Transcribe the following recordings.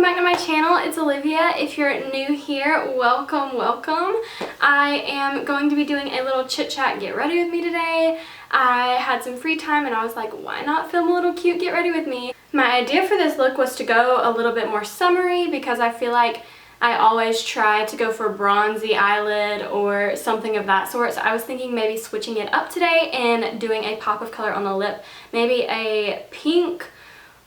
welcome back to my channel. It's Olivia. If you're new here, welcome, welcome. I am going to be doing a little chit chat get ready with me today. I had some free time and I was like, why not film a little cute get ready with me? My idea for this look was to go a little bit more summery because I feel like I always try to go for bronzy eyelid or something of that sort. So I was thinking maybe switching it up today and doing a pop of color on the lip. Maybe a pink,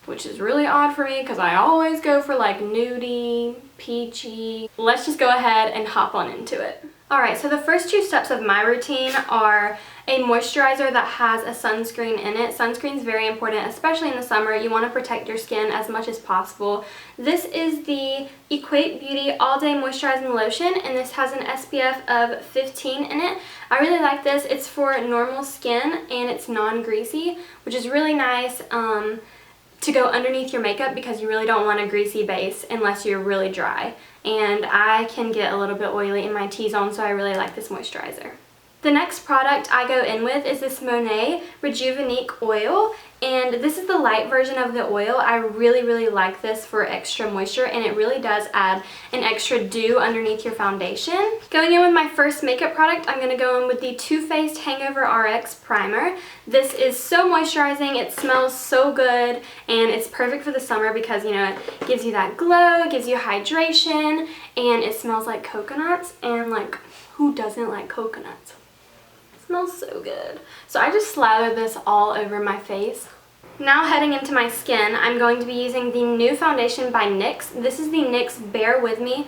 which is really odd for me because I always go for like nudie, peachy. Let's just go ahead and hop on into it. Alright, so the first two steps of my routine are a moisturizer that has a sunscreen in it. Sunscreen is very important, especially in the summer. You want to protect your skin as much as possible. This is the Equate Beauty All Day Moisturizing Lotion, and this has an SPF of 15 in it. I really like this. It's for normal skin and it's non-greasy, which is really nice to go underneath your makeup because you really don't want a greasy base unless you're really dry. And I can get a little bit oily in my T-zone, so I really like this moisturizer. The next product I go in with is this Monat Rejuvenique Oil, and this is the light version of the oil. I really like this for extra moisture, and it really does add an extra dew underneath your foundation. Going in with my first makeup product, I'm going to go in with the Too Faced Hangover RX Primer. This is so moisturizing, it smells so good, and it's perfect for the summer because, you know, it gives you that glow, gives you hydration, and it smells like coconuts, and like, who doesn't like coconuts? Smells so good. So I just slather this all over my face. Now heading into my skin, I'm going to be using the new foundation by NYX. This is the NYX Bear With Me.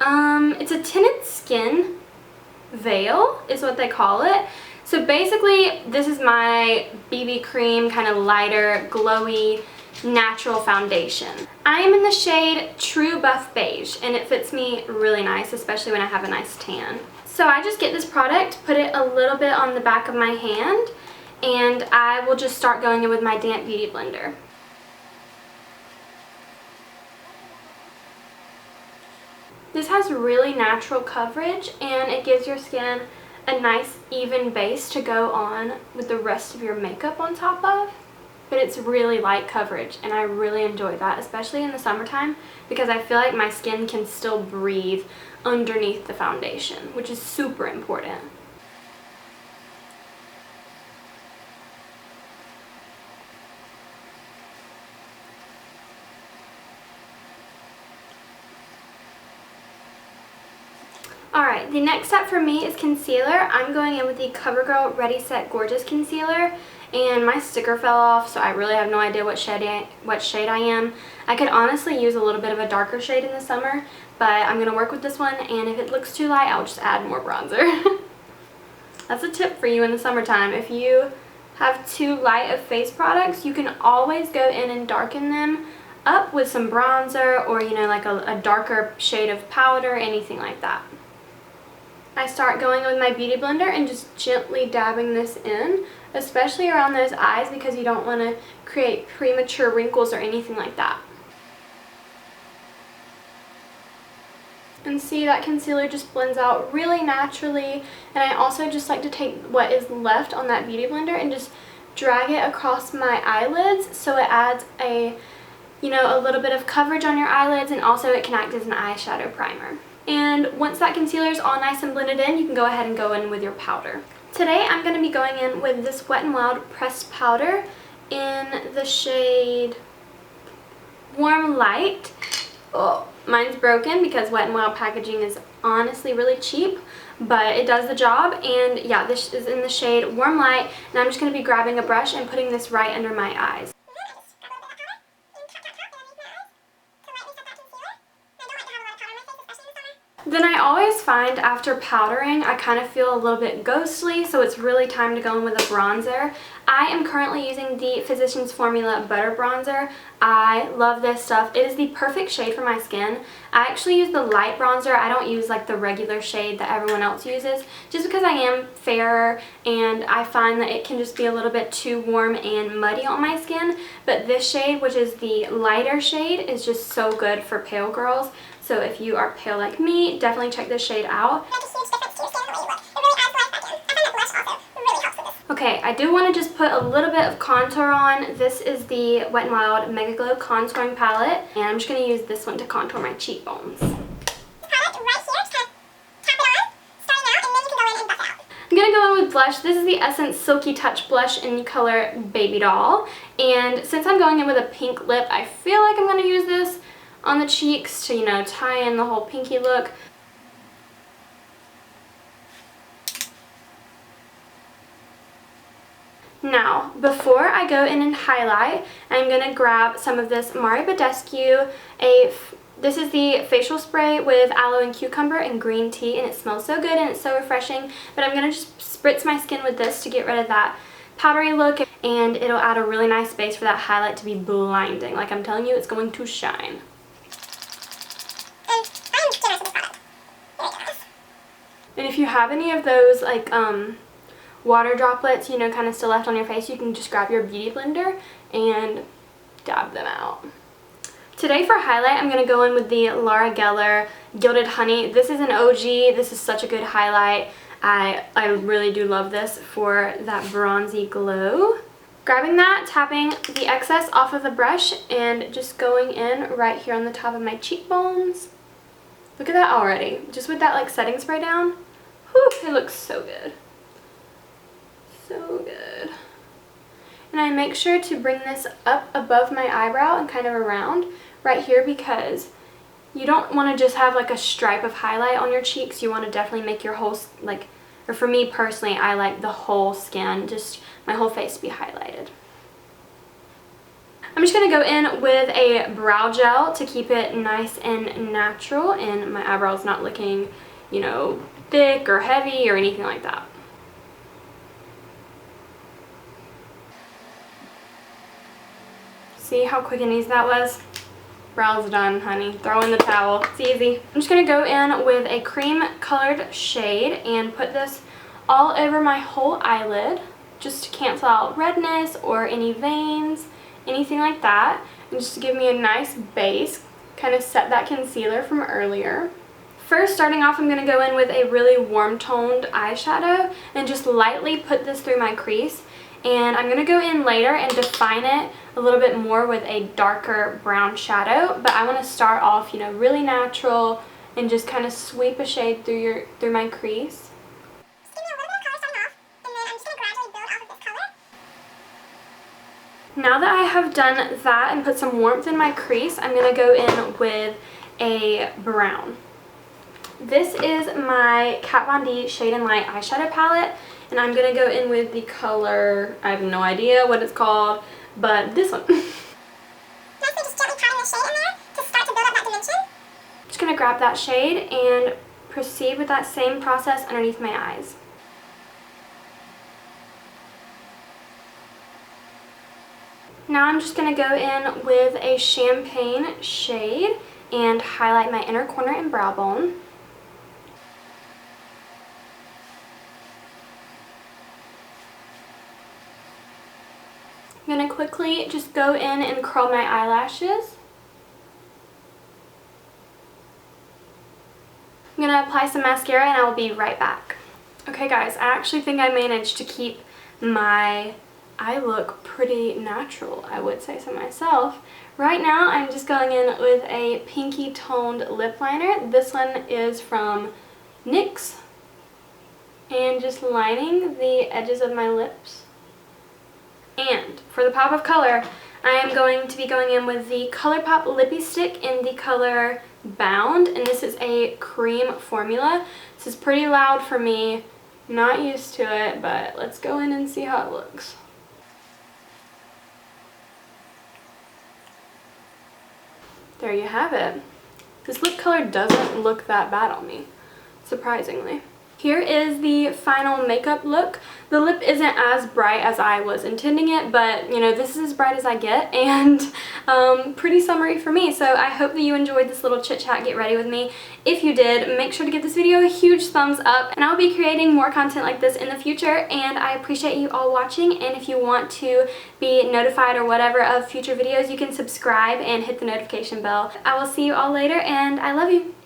It's a tinted skin veil is what they call it. So basically this is my BB cream, kind of lighter, glowy, natural foundation. I am in the shade True Buff Beige, and it fits me really nice, especially when I have a nice tan. So I just get this product, put it a little bit on the back of my hand, and I will just start going in with my damp beauty blender. This has really natural coverage, and it gives your skin a nice even base to go on with the rest of your makeup on top of. But it's really light coverage, and I really enjoy that, especially in the summertime, because I feel like my skin can still breathe underneath the foundation, which is super important. Alright, the next step for me is concealer. I'm going in with the CoverGirl Ready Set Gorgeous Concealer, and my sticker fell off, so I really have no idea what shade I am. I could honestly use a little bit of a darker shade in the summer, but I'm going to work with this one, and if it looks too light, I'll just add more bronzer. That's a tip for you in the summertime. If you have too light of face products, you can always go in and darken them up with some bronzer or, you know, like a darker shade of powder, anything like that. I start going with my beauty blender and just gently dabbing this in, especially around those eyes because you don't want to create premature wrinkles or anything like that. And see, that concealer just blends out really naturally, and I also just like to take what is left on that beauty blender and just drag it across my eyelids so it adds a, you know, a little bit of coverage on your eyelids, and also it can act as an eyeshadow primer. And once that concealer is all nice and blended in, you can go ahead and go in with your powder. Today I'm going to be going in with this Wet n Wild pressed powder in the shade Warm Light. Oh, mine's broken because Wet n Wild packaging is honestly really cheap, but it does the job. And yeah, this is in the shade Warm Light, and I'm just going to be grabbing a brush and putting this right under my eyes. Then I always find after powdering, I kind of feel a little bit ghostly, so it's really time to go in with a bronzer. I am currently using the Physicians Formula Butter Bronzer. I love this stuff. It is the perfect shade for my skin. I actually use the light bronzer. I don't use like the regular shade that everyone else uses, just because I am fairer and I find that it can just be a little bit too warm and muddy on my skin. But this shade, which is the lighter shade, is just so good for pale girls. So if you are pale like me, definitely check this shade out. Okay, I do want to just put a little bit of contour on. This is the Wet n Wild Mega Glow Contouring Palette, and I'm just going to use this one to contour my cheekbones. I'm going to go in with blush. This is the Essence Silky Touch blush in the color Baby Doll. And since I'm going in with a pink lip, I feel like I'm going to use this on the cheeks to, you know, tie in the whole pinky look. Now, before I go in and highlight, I'm going to grab some of this Mari Badescu. This is the facial spray with aloe and cucumber and green tea, and it smells so good and it's so refreshing. But I'm going to just spritz my skin with this to get rid of that powdery look, and it'll add a really nice base for that highlight to be blinding. Like I'm telling you, it's going to shine. And if you have any of those like water droplets, you know, kind of still left on your face, you can just grab your beauty blender and dab them out. Today for highlight, I'm going to go in with the Laura Geller Gilded Honey. This is an OG. This is such a good highlight. I really do love this for that bronzy glow. Grabbing that, tapping the excess off of the brush, and just going in right here on the top of my cheekbones. Look at that already. Just with that like setting spray down. Whew, it looks so good. So good. And I make sure to bring this up above my eyebrow and kind of around right here, because you don't want to just have like a stripe of highlight on your cheeks. You want to definitely make your whole, like, or for me personally, I like the whole skin, just my whole face to be highlighted. I'm just going to go in with a brow gel to keep it nice and natural and my eyebrows not looking, you know, thick or heavy or anything like that. See how quick and easy that was? Brows done, honey. Throw in the towel. It's easy. I'm just going to go in with a cream colored shade and put this all over my whole eyelid just to cancel out redness or any veins, anything like that. And just to give me a nice base, kind of set that concealer from earlier. First, starting off, I'm going to go in with a really warm toned eyeshadow and just lightly put this through my crease. And I'm going to go in later and define it a little bit more with a darker brown shadow, but I want to start off, you know, really natural and just kind of sweep a shade through my crease. Now that I have done that and put some warmth in my crease, I'm going to go in with a brown. This is my Kat Von D Shade and Light eyeshadow palette, and I'm going to go in with the color, I have no idea what it's called, but this one. Just gently patting the shade in there to start to build up that dimension. Just going to grab that shade and proceed with that same process underneath my eyes. Now I'm just going to go in with a champagne shade and highlight my inner corner and brow bone. I'm going to quickly just go in and curl my eyelashes. I'm going to apply some mascara and I will be right back. Okay guys, I actually think I managed to keep my eye look pretty natural, I would say so myself. Right now I'm just going in with a pinky toned lip liner. This one is from NYX. And just lining the edges of my lips. And for the pop of color, I am going to be going in with the ColourPop Lippy Stick in the color Bound, and this is a cream formula. This is pretty loud for me, not used to it, but let's go in and see how it looks. There you have it. This lip color doesn't look that bad on me, surprisingly. Here is the final makeup look. The lip isn't as bright as I was intending it, but you know, this is as bright as I get, and pretty summery for me. So I hope that you enjoyed this little chit chat get ready with me. If you did, make sure to give this video a huge thumbs up, and I'll be creating more content like this in the future, and I appreciate you all watching. And if you want to be notified or whatever of future videos, you can subscribe and hit the notification bell. I will see you all later, and I love you.